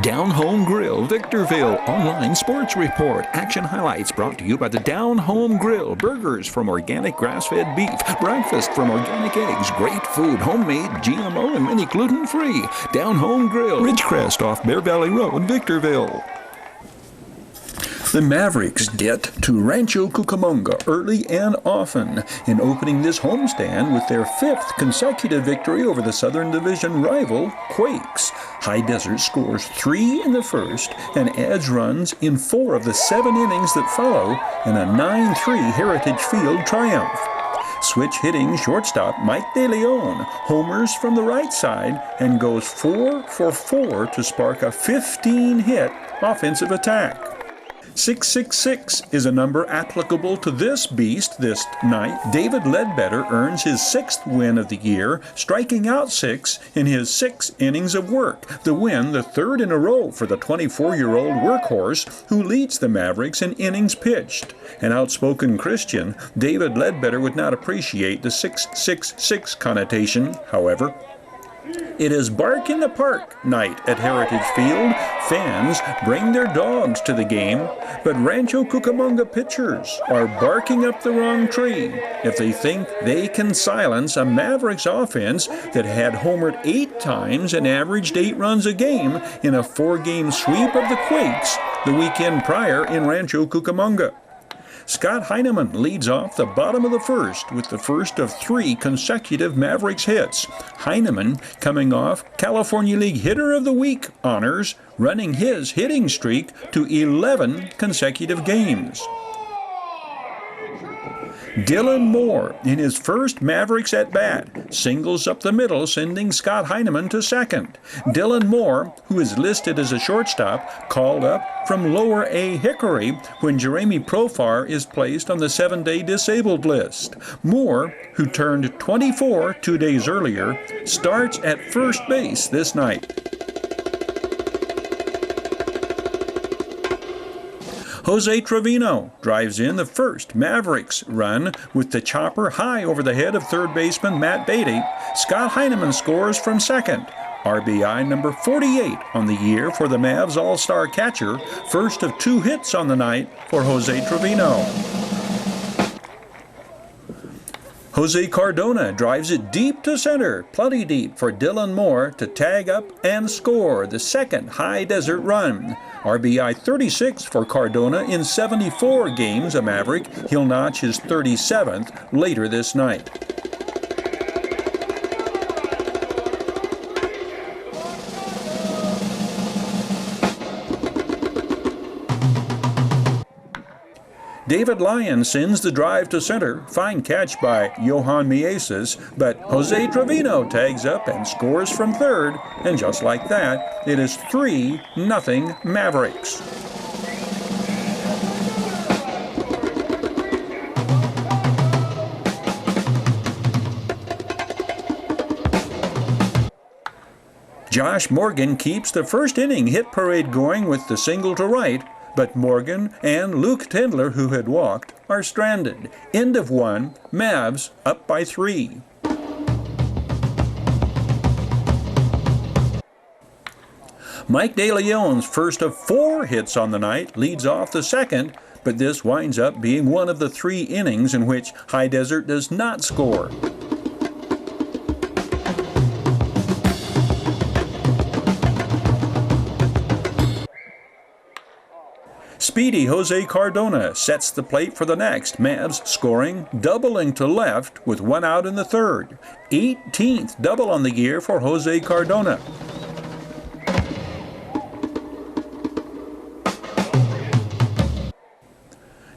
Down Home Grill, Victorville, online sports report. Action highlights brought to you by the Down Home Grill. Burgers from organic grass-fed beef. Breakfast from organic eggs. Great food, homemade, GMO, and many gluten-free. Down Home Grill, Ridgecrest off Bear Valley Road, Victorville. The Mavericks get to Rancho Cucamonga early and often in opening this homestand with their 5th consecutive victory over the Southern Division rival, Quakes. High Desert scores 3 in the first and adds runs in 4 of the 7 innings that follow in a 9-3 Heritage Field triumph. Switch hitting shortstop Mike DeLeon homers from the right side and goes 4 for 4 to spark a 15-hit offensive attack. 666 is a number applicable to this beast this night. David Ledbetter earns his 6th win of the year, striking out 6 in his 6 innings of work. The win, the 3rd in a row for the 24-year-old workhorse who leads the Mavericks in innings pitched. An outspoken Christian, David Ledbetter would not appreciate the 666 connotation, however. It is Bark in the Park night at Heritage Field. Fans bring their dogs to the game, but Rancho Cucamonga pitchers are barking up the wrong tree if they think they can silence a Mavericks offense that had homered 8 times and averaged 8 runs a game in a 4-game sweep of the Quakes the weekend prior in Rancho Cucamonga. Scott Heineman leads off the bottom of the first with the first of 3 consecutive Mavericks hits. Heineman coming off California League Hitter of the Week honors, running his hitting streak to 11 consecutive games. Dylan Moore, in his first Mavericks at-bat, singles up the middle, sending Scott Heineman to second. Dylan Moore, who is listed as a shortstop, called up from Lower A Hickory when Jeremy Profar is placed on the 7-day disabled list. Moore, who turned 24 2 days earlier, starts at first base this night. Jose Trevino drives in the first Mavericks run with the chopper high over the head of third baseman Matt Beatty. Scott Heineman scores from second. RBI number 48 on the year for the Mavs all-star catcher, first of 2 hits on the night for Jose Trevino. Jose Cardona drives it deep to center, plenty deep for Dylan Moore to tag up and score the second High Desert run. RBI 36 for Cardona in 74 games a Maverick. He'll notch his 37th later this night. David Lyon sends the drive to center. Fine catch by Johan Mieses, but Jose Trevino tags up and scores from third. And just like that, it is 3-0 Mavericks. Josh Morgan keeps the first inning hit parade going with the single to right, but Morgan and Luke Tendler, who had walked, are stranded. End of 1, Mavs up by 3. Mike DeLeon's first of 4 hits on the night leads off the second, but this winds up being one of the 3 innings in which High Desert does not score. Speedy Jose Cardona sets the plate for the next. Mavs scoring, doubling to left with 1 out in the third. 18th double on the year for Jose Cardona.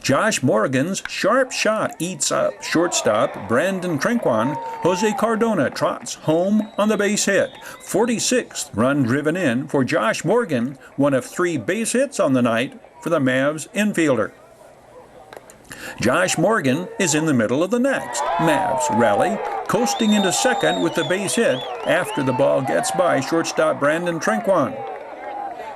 Josh Morgan's sharp shot eats up shortstop Brandon Trinquan. Jose Cardona trots home on the base hit. 46th run driven in for Josh Morgan, one of 3 base hits on the night for the Mavs infielder. Josh Morgan is in the middle of the next. Mavs rally, coasting into second with the base hit after the ball gets by shortstop Brandon Trinquan.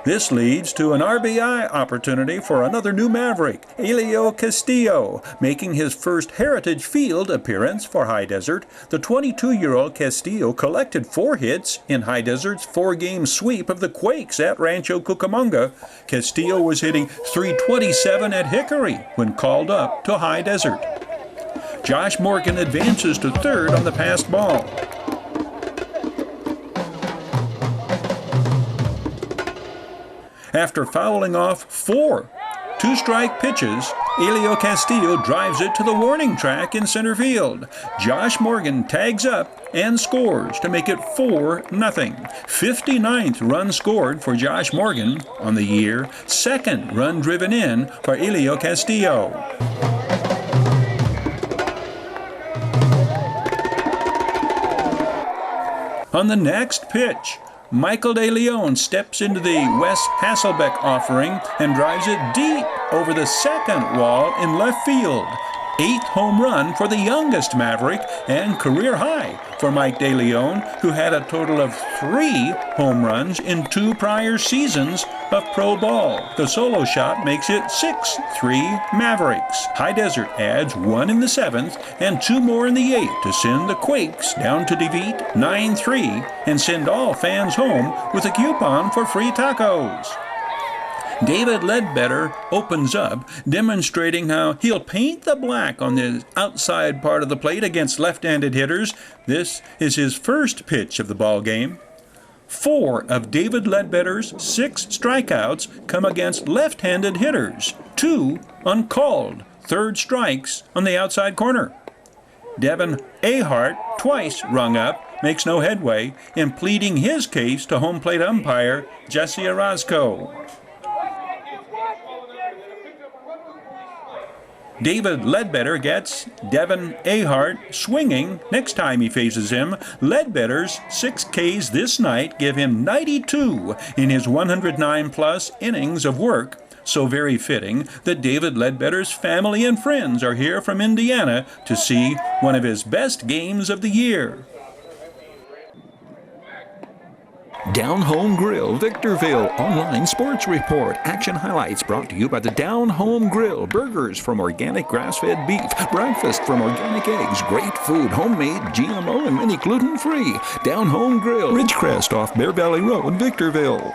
This leads to an RBI opportunity for another new Maverick, Elio Castillo, making his first Heritage Field appearance for High Desert. The 22-year-old Castillo collected 4 hits in High Desert's 4-game sweep of the Quakes at Rancho Cucamonga. Castillo was hitting .327 at Hickory when called up to High Desert. Josh Morgan advances to third on the passed ball. After fouling off 4 two-strike pitches, Elio Castillo drives it to the warning track in center field. Josh Morgan tags up and scores to make it 4-0. 59th run scored for Josh Morgan on the year, 2nd run driven in for Elio Castillo. On the next pitch, Michael DeLeon steps into the Wes Hasselbeck offering and drives it deep over the second wall in left field. 8th home run for the youngest Maverick and career high for Mike DeLeon, who had a total of 3 home runs in 2 prior seasons of pro ball. The solo shot makes it 6-3 Mavericks. High Desert adds 1 in the 7th and 2 more in the 8th to send the Quakes down to defeat 9-3 and send all fans home with a coupon for free tacos. David Ledbetter opens up, demonstrating how he'll paint the black on the outside part of the plate against left-handed hitters. This is his first pitch of the ball game. 4 of David Ledbetter's 6 strikeouts come against left-handed hitters, 2 uncalled, third strikes on the outside corner. Devin Ahart, twice rung up, makes no headway in pleading his case to home plate umpire Jesse Orozco. David Ledbetter gets Devin Ahart swinging next time he faces him. Ledbetter's 6 Ks this night give him 92 in his 109-plus innings of work. So very fitting that David Ledbetter's family and friends are here from Indiana to see one of his best games of the year. Down Home Grill, Victorville online sports report. Action highlights brought to you by the Down Home Grill. Burgers from organic grass-fed beef. Breakfast from organic eggs. Great food, homemade, GMO, and many gluten-free. Down Home Grill, Ridgecrest off Bear Valley Road, Victorville.